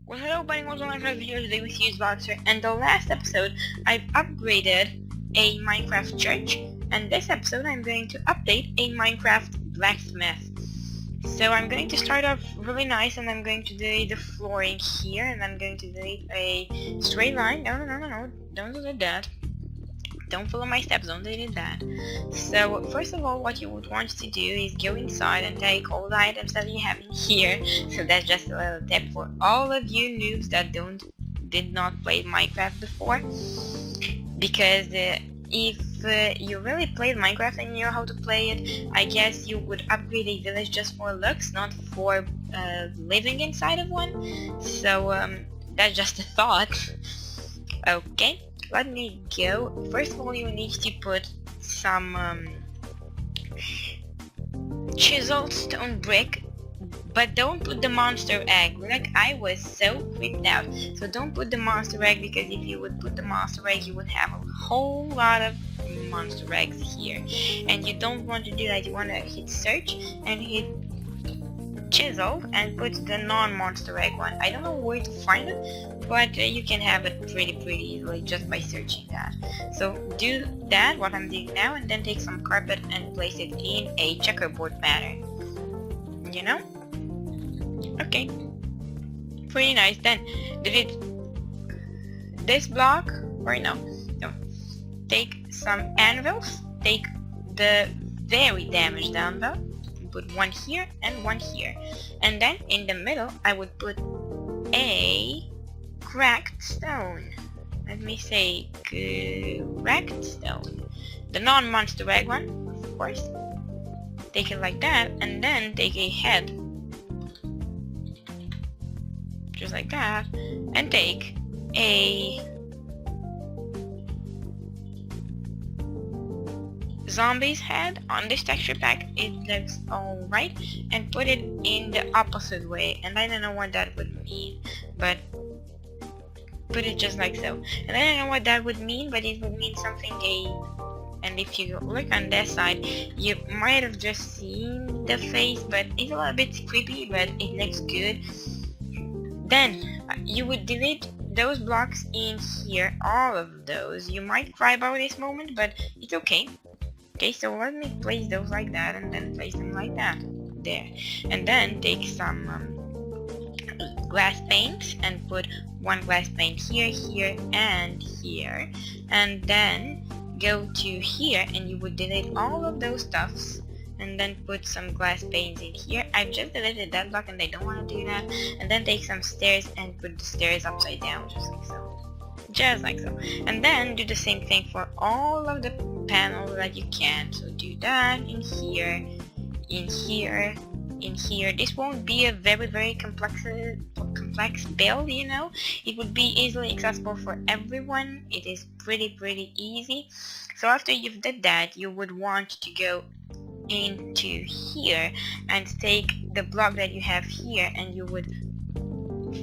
Well, hello, buddy, what's going on, viewers? Today with you is Volixer, and the last episode, I've upgraded a Minecraft church, and this episode, I'm going to update a Minecraft blacksmith. So I'm going to start off really nice, and I'm going to do the flooring here, and I'm going to do a straight line. No, don't do that. Don't follow my steps, don't do that. So first of all, what you would want to do is go inside and take all the items that you have in here. So that's just a little tip for all of you noobs that did not play Minecraft before, because if you really played Minecraft and you know how to play it, I guess you would upgrade a village just for looks, not for living inside of one. So that's just a thought. Okay, let me go. First of all, you need to put some chiseled stone brick, but don't put the monster egg. Like, I was so creeped out. So don't put the monster egg, because if you would put the monster egg, you would have a whole lot of monster eggs here, and you don't want to do that. You want to hit search and hit chisel and put the non-monster egg one. I don't know where to find it, but you can have it pretty easily just by searching that. So do that, what I'm doing now, and then take some carpet and place it in a checkerboard pattern. You know? Okay. Pretty nice. Then delete this block, or no. Take some anvils, take the very damaged anvil, put one here and one here, and then in the middle I would put a cracked stone. Let me say cracked stone, the non-monster egg one, of course. Take it like that, and then take a head, just like that, and take a zombie's head on this texture pack. It looks alright, and put it in the opposite way, and I don't know what that would mean, but put it just like so. And I don't know what that would mean, but it would mean something and if you look on this side, you might have just seen the face, but it's a little bit creepy, but it looks good. Then you would delete those blocks in here, all of those. You might cry about this moment, but it's okay. Okay, so let me place those like that, and then place them like that. There. And then take some glass paint and put one glass paint here, here, and here. And then go to here, and you would delete all of those stuffs, and then put some glass paints in here. I just deleted that block, and I don't want to do that. And then take some stairs and put the stairs upside down, just like so. Just like so. And then do the same thing for all of the panels that you can. So do that in here, in here, in here. This won't be a very complex build, you know. It would be easily accessible for everyone. It is pretty easy. So after you've did that, you would want to go into here and take the block that you have here, and you would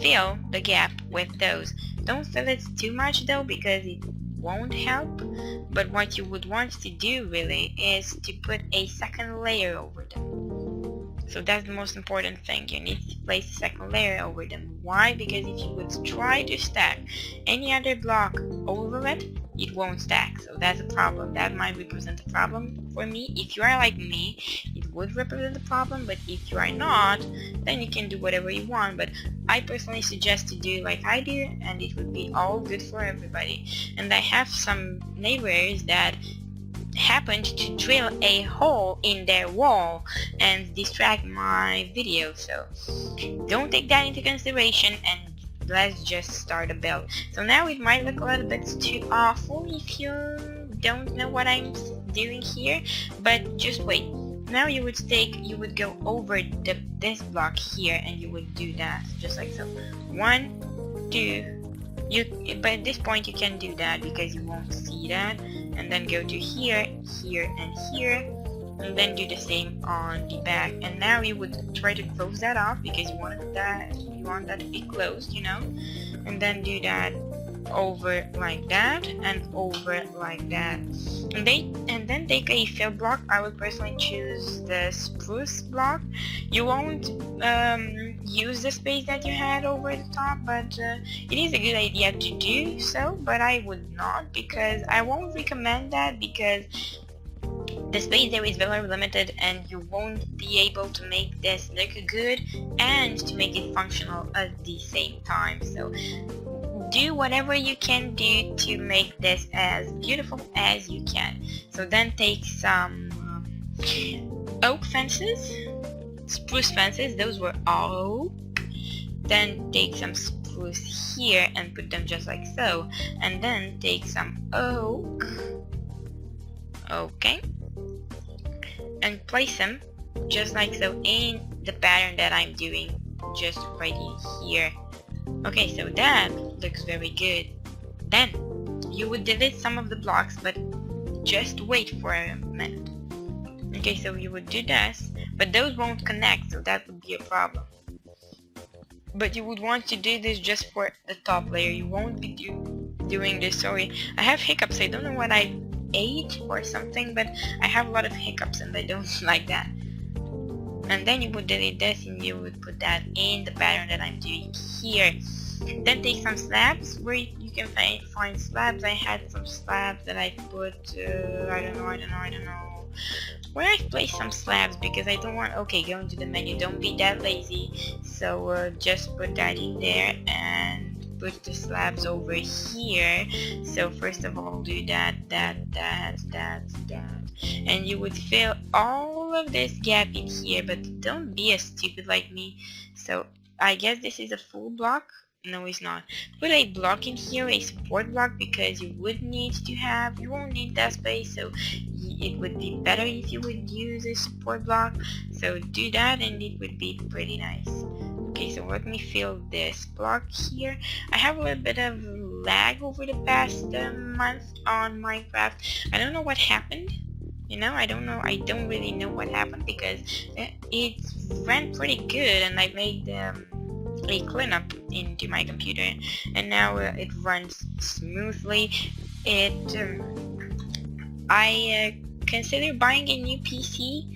fill the gap with those. Don't fill it too much though, because it won't help. But what you would want to do really is to put a second layer over them. So that's the most important thing. You need to place a second layer over them. Why? Because if you would try to stack any other block over it, it won't stack. So that's a problem. That might represent a problem for me. If you are like me, it would represent a problem, but if you are not, then you can do whatever you want. But I personally suggest to do like I do, and it would be all good for everybody. And I have some neighbors that happened to drill a hole in their wall and distract my video, so don't take that into consideration, and let's just start a build. So now it might look a little bit too awful if you don't know what I'm doing here, but just wait. Now you would go over this block here, and you would do that just like so. 1, 2. But at this point you can do that because you won't see that, and then go to here, here, and here, and then do the same on the back. And now you would try to close that off because you want that to be closed, you know, and then do that over like that and over like that, and then take a fill block. I would personally choose the spruce block. You won't use the space that you had over the top, but it is a good idea to do so, but I would not, because I won't recommend that, because the space there is very limited and you won't be able to make this look good and to make it functional at the same time. So do whatever you can do to make this as beautiful as you can. So then take some oak fences, spruce fences, those were oak. Then take some spruce here and put them just like so, and then take some oak, okay, and place them just like so in the pattern that I'm doing just right in here. Okay, so that looks very good. Then you would delete some of the blocks, but just wait for a minute. Okay, so you would do this, but those won't connect, so that would be a problem. But you would want to do this just for the top layer. You won't be doing this. Sorry, I have hiccups. I don't know what I ate or something, but I have a lot of hiccups and I don't like that. And then you would delete this and you would put that in the pattern that I'm doing here. Then take some slabs where you can find slabs. I had some slabs that I put, I don't know where I placed some slabs, because I don't want, okay, go into the menu, don't be that lazy. So just put that in there and put the slabs over here. So first of all, do that, and you would fill all of this gap in here, but don't be as stupid like me. So I guess this is a full block. No, it's not. Put a block in here, a support block, because you won't need that space, so it would be better if you would use a support block. So do that and it would be pretty nice. Okay, so let me fill this block here. I have a little bit of lag over the past month on Minecraft. I don't know what happened. I don't really know what happened, because it ran pretty good and I made a cleanup into my computer and now it runs smoothly. I consider buying a new PC,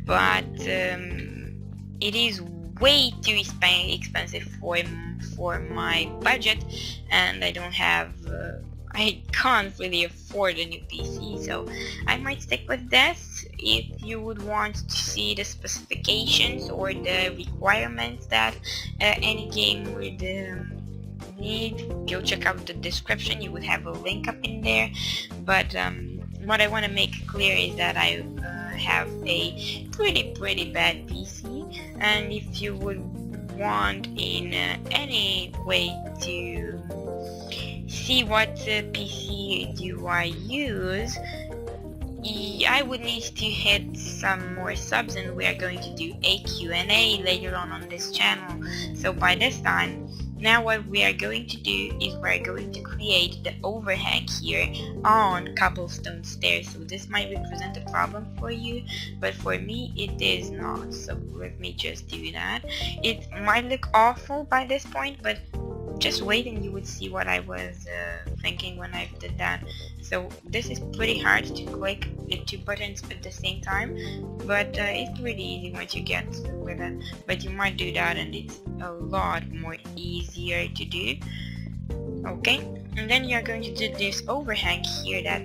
but it is way too expensive for my budget, and I can't really afford a new PC, so I might stick with this. If you would want to see the specifications or the requirements that any game would need, go check out the description. You would have a link up in there. But what I want to make clear is that I have a pretty bad PC, and if you would want in any way to see what PC do I use, I would need to hit some more subs, and we are going to do a Q&A later on this channel. So by this time, now what we are going to do is we're going to create the overhang here on cobblestone stairs. So this might represent a problem for you, but for me it is not. So let me just do that. It might look awful by this point, but just wait and you would see what I was thinking when I did that. So this is pretty hard to click the two buttons at the same time, but it's pretty easy once you get with it. But you might do that and it's a lot more easier to do. Okay, and then you're going to do this overhang here, that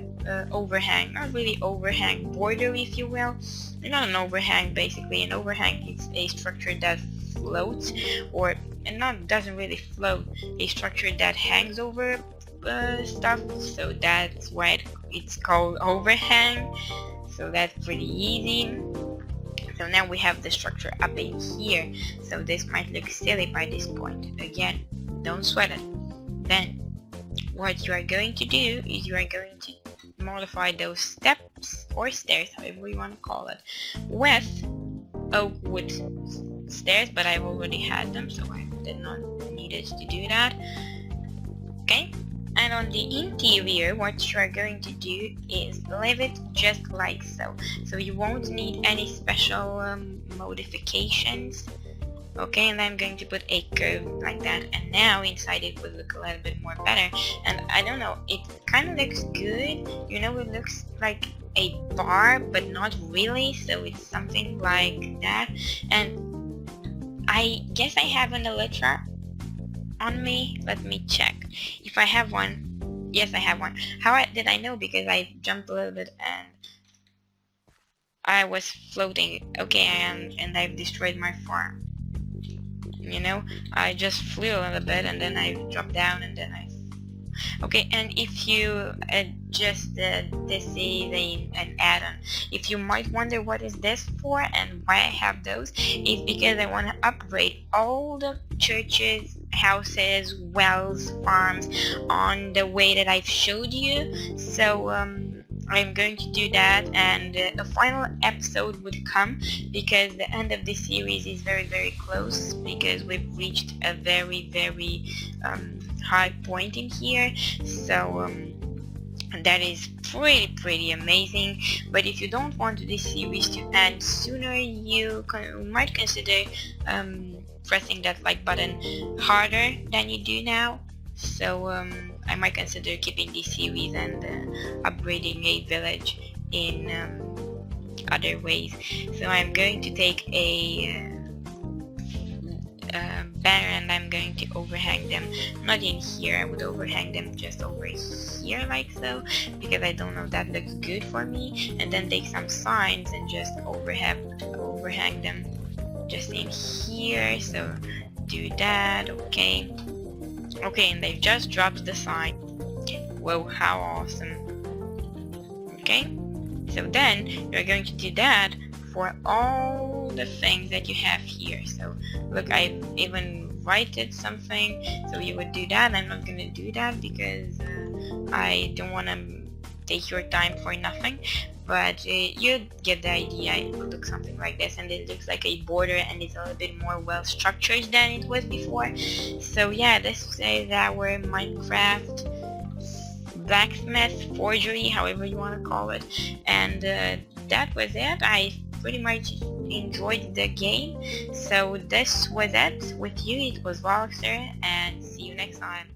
overhang, not really overhang, border if you will. Not an overhang, basically. An overhang is a structure that floats, or doesn't really float, a structure that hangs over stuff, so that's why it's called overhang. So that's pretty easy. So now we have the structure up in here, so this might look silly by this point. Again, don't sweat it. Then what you are going to do is you are going to modify those steps or stairs, however you want to call it, with oak wood stairs, but I've already had them, so I did not need it to do that. Okay, and on the interior, what you are going to do is leave it just like so. So you won't need any special modifications. Okay, and I'm going to put a curve like that, and now inside it will look a little bit more better. And I don't know, it kind of looks good. It looks like a bar, but not really, so it's something like that. And I guess I have an elytra on me. Let me check if I have one. Yes, I have one. Did I know? Because I jumped a little bit and I was floating. Okay, I am, and I've destroyed my farm. You know, I just flew a little bit and then I dropped down and then I... Okay, and if you adjust this is an add-on. If you might wonder what is this for and why I have those, it's because I want to upgrade all the churches, houses, wells, farms on the way that I've showed you. So I'm going to do that, and the final episode would come because the end of this series is very, very close, because we've reached a very, very high point in here. So that is pretty amazing. But if you don't want this series to end sooner, you might consider pressing that like button harder than you do now. So I might consider keeping this series and upgrading a village in other ways. So I'm going to take a banner and I'm going to overhang them, not in here. I would overhang them just over here like so, because I don't know if that looks good for me, and then take some signs and just overhang them just in here. So do that. Okay, and they've just dropped the sign. Whoa, how awesome. Okay, so then you're going to do that for all the things that you have here. So look, I've even written something, so you would do that. I'm not gonna do that because I don't want to take your time for nothing, but you get the idea. It will look something like this, and it looks like a border, and it's a little bit more well structured than it was before. So yeah, this is our Minecraft blacksmith, forgery, however you want to call it, and that was it. I pretty much enjoyed the game. So this was it with you. It was Volixer, and see you next time.